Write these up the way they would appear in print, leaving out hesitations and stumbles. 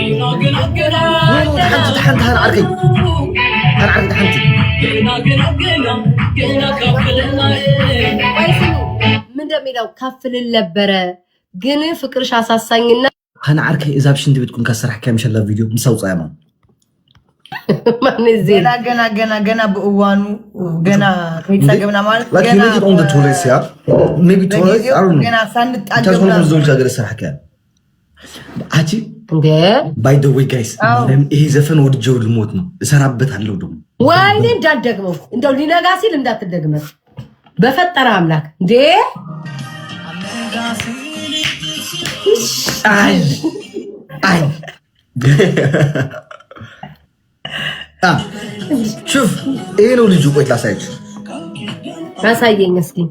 وين تحنت هنعركي تحنتي من دميلو كفل اللبرة جن فكرش عساسيننا هنعركي إذا بش أنت بتكون كسر حكاية مش هلا فيديو مسوي يا مان ما نزيد جنا بقوانو وجنا كيتساقمنا مالك like you make it on the tourist yeah maybe tourist I don't know جنا سند تاسمو نزول جاغر سر حكاية أجي by the way guys إيه زفن ورجوا الموت ما سرابت هاللو دم وين دادقمو إنتوا لينا قاسي لم دادقمو بفتر عملك دي أي شوف إيه لو لجوا قلت لا سايج ما سايجين اسكي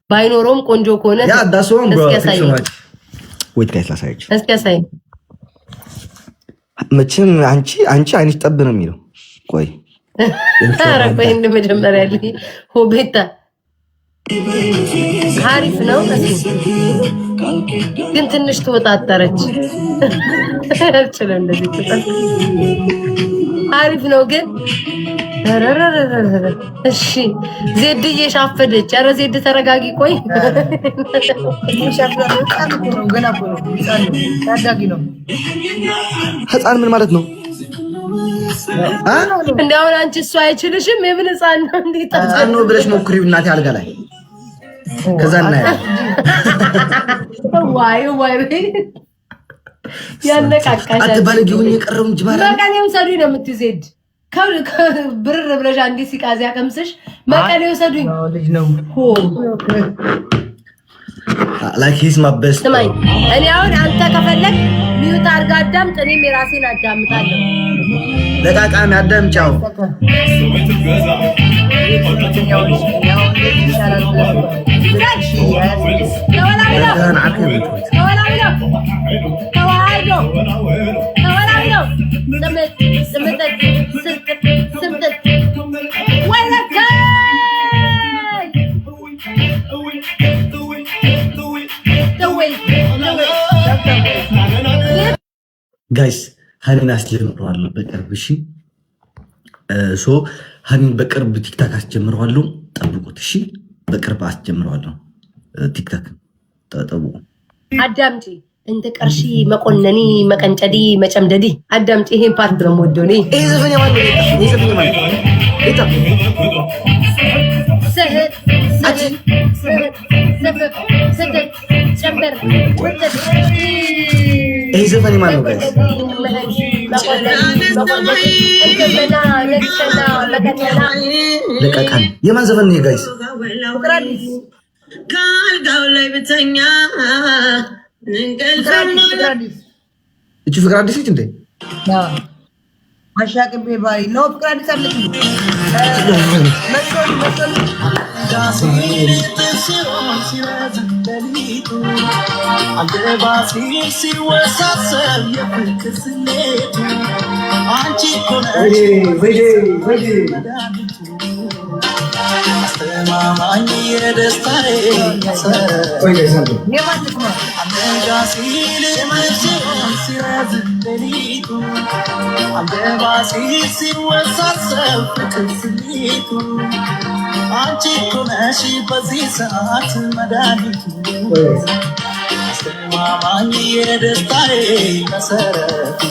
باينوروم كونجو كونه yeah that's one bro thank you so much wait guys لا سايج اسكي ساي መቼም አንቺ አይንሽ ጠብ ነው የሚለው ቆይ ኧረ ቆይ እንደመጀመሪያ ላይ ሆቤታ አሪፍ ነው ግን ትንሽ ተወጣጣረች አልችልም እንደዚህ ተጣጣ አሪፍ ነው ግን እሺ ዜድ እየሻፈደች ኧረ ዜድ ተረጋጊ ቆይ ህፃን ምን ማለት ነው እንደው አንቺ እሱ አይችልሽም የምን ህፃን ነው እንዴት ህፃን ነው ብለሽ ሞክሪው እናቴ አልጋ ላይ ከዛ እና ዋይ ያነቃቃሽ አትባለጊውን የቀረው እንጂ ማለት መቀሌው ሰዱኝ ነው የምትዜድ ብርር ብለሽ አንዲ ሲቃዚያ ቀምስሽ መቀሌው ሰዱኝ ልጅ ነው ሆ like he's my best ስማኝ እኔ አሁን አንተ ከፈለክ ሚውት አድርጋ አዳምጥ እኔም የራሴን አዳምጣለሁ ለቃቃሚ አዳምጫው ጋይስ ሀኒን አስጀምረዋለሁ በቅርብ እሺ ሶ ሀኒን በቅርብ ቲክታክ አስጀምረዋለሁ ጠብቁት እሺ በቅርብ አስጀምረዋለሁ ቲክታክ ጠብቁ አዳምጪ እንተ ቀርሺ መቆነኒ መቀንጨዲ መጨምደዲ አዳምጪ ይሄን ፓርት ነው ወዶኒ ይሄ ዘፈን ያማን ይሄ ዘፈን ያማን እታ ሰህት ጨምበር ይሄ ዘፈን ያማን ነው ጋይስ ለቃቃን የማን ዘፈን ነው ጋይስ ካልጋው ላይ ብተኛ እቺ ፍቅር አዲስ እንዴ አሻቅቤ ባይ ነው ፍቅር አዲስ አለች ማማኝ የደስታዬ ቆይ ለዛንተ አመንጋ ሲል መስሎን ሲረዝም ሌሊቱ አልገባ ሲል ሲወሳሰብ ፍቅር ስሜቱ አንቺ እኮ ነሽ በዚህ ሰዓት መድኃኒቱ አስተማማኝ የደስታዬ መሰረት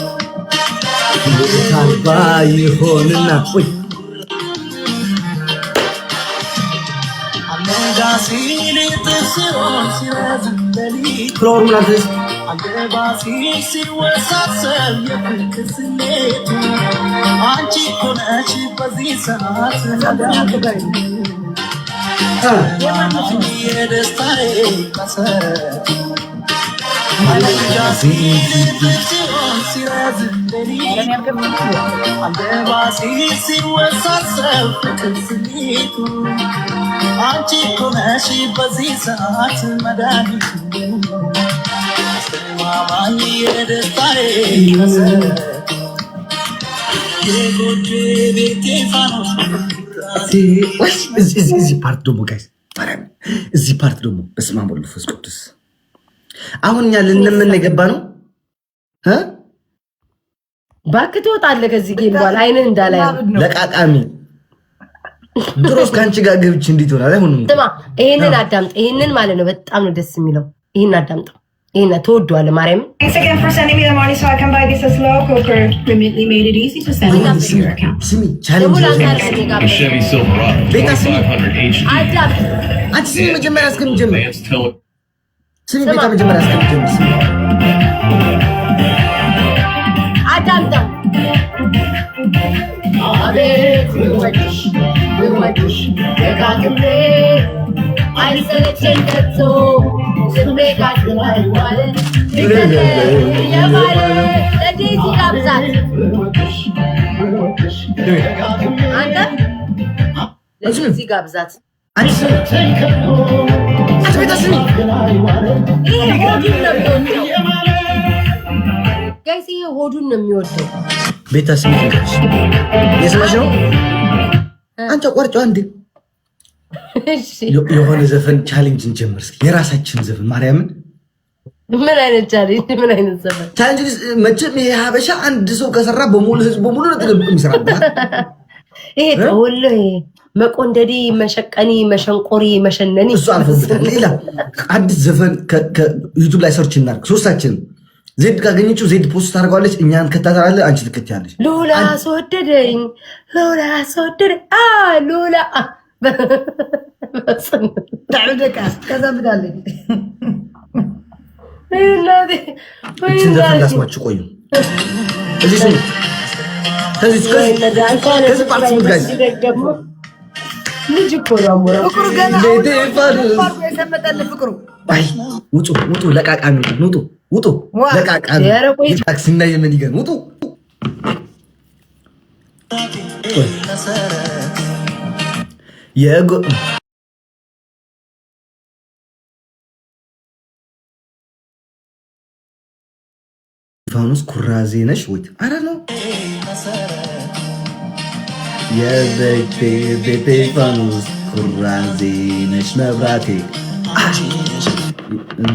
ይሆንና ቆይ ፍሎር ምናምን አልገባ ሲል ሲወሳሰብ የፍቅር ስሜቱ አንቺ እኮ ነሽ በዚህ ሰዓት የደስታዬ መሰረት አልገባ ሲል ሲወሳሰብ ፍቅር ስሜቱ አንቺ እኮ ነሽ በዚህ ሰዓት መድኃኒቱ አስተማማኝ የደስታዬ መሰረት የጎጆ ቤቴ ፋኖስ እዚህ ፓርት ደግሞ ጋይስ እዚህ ፓርት ደግሞ በስመ አብ ወወልድ ወመንፈስ ቅዱስ አሁን እኛ ልንምን የገባ ነው ባክ ትወጣለህ ከዚህ ጌም በኋላ አይነን እንዳላይ ለቃቃሚ ድሮስ ካንቺ ጋር ገብቼ እንዴት ሆናል? አይሆንም። ስማ ይሄንን አዳምጥ። ይሄንን ማለት ነው በጣም ነው ደስ የሚለው። ይሄን አዳምጥ። ይሄን ተወዷል። ማርያም Thanks again for sending me the money so I can buy this as slow cooker. Remitly made it easy to send it to your account. ስሚ ቻሌንጅ Chevy Silverado 4500 HD. አዳምጥ። አንቺ ስሚ መጀመሪያ እስከምጀምር Advanced tele. ስሚ ቤታ መጀመሪያ እስከምጀምር ስሚ አዳምጥ። አቤት ወድሽ ደጋግሜ አይሰለቸኝ ከቶ ስሜት አድማይዋለ የማለ ለዴዚ ጋብዛት አንተ ለዴዚ ጋብዛት አንቺ ቤታ ስሚ ይሄ ሆዱን ነው የሚወደው ጋይስ ይሄ ሆዱን ነው የሚወደው ቤታ ስሚ የሰማሽ ነው አንቺ ቆርጮ አንዴ የሆነ ዘፈን ቻሌንጅ እንጀምር እስኪ የራሳችን ዘፈን ማርያምን ምን አይነት ቻሌንጅ ምን አይነት ዘፈን ቻሌንጅ መቼም ይሄ ሀበሻ አንድ ሰው ከሰራ በሙሉ ህዝብ በሙሉ ነው ተገብቶ የሚሰራበት ይሄ ተወለ መቆንደዲ መሸቀኒ መሸንቆሪ መሸነኒ እሱ አልፎበታል ሌላ አዲስ ዘፈን ከዩቲዩብ ላይ ሰርች እናድርግ ሶስታችን ዜድ ካገኘችው ዜድ ፖስት ታደርገዋለች እኛን ከታተራለህ አንቺ ትከታያለሽ ሉላ አስወደደኝ ሉላ تعودك كذا بدالي እችን ዘፈን ላስማችሁ ቆዩ እዚህ ስሚ ከዚህ ፓርት ስሙት ጋይዝ ልጅ እኮ ነው فكروا قنا فرق يسمى فكروا አይ ውጡ ለቃቃሚ ውጡ ለቃቃሚ ታክሲና የምን ይገን ውጡ የጎ ፋኑስ ኩራዜ ነሽ ወይ? አረ ነው የቤቴ ፋኑስ ኩራዜ ነሽ መብራቴ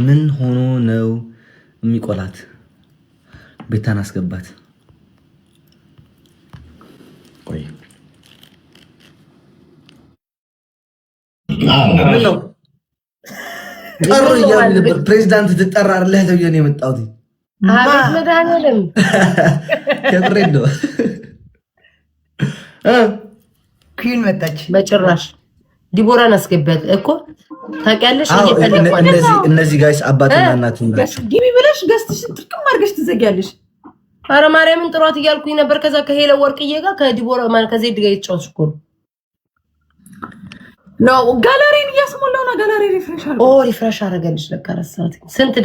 ምን ሆኖ ነው የሚቆላት? ቤታን አስገባት። ቆይ ምን ነው ጠሩ እያሉ ነበር። ፕሬዚዳንት ትጠራለህ ተብዬ ነው የመጣሁት። አቤት መድኃኒዓለም ከፍሬድ ነው ኩን መጣች። በጭራሽ ዲቦራን አስገባት እኮ ታውቂያለሽ። እነዚህ ጋይስ አባትና እናት ናቸው። ግቢ ብለሽ ገዝተሽ ጥቅም አድርገሽ ትዘጊያለሽ። ኧረ ማርያምን ጥሯት እያልኩኝ ነበር። ከዛ ከሄለ ወርቅዬ ጋር ከዲቦራ ማለት ከዜድ ጋር የተጫወትሽ እኮ ነው። ነው ጋለሪን እያስሞላው ነው። ጋለሪ ሪፍሬሽ አድርገው ሪፍሬሽ አደረገልሽ ለካ ረሳሁት። ስንት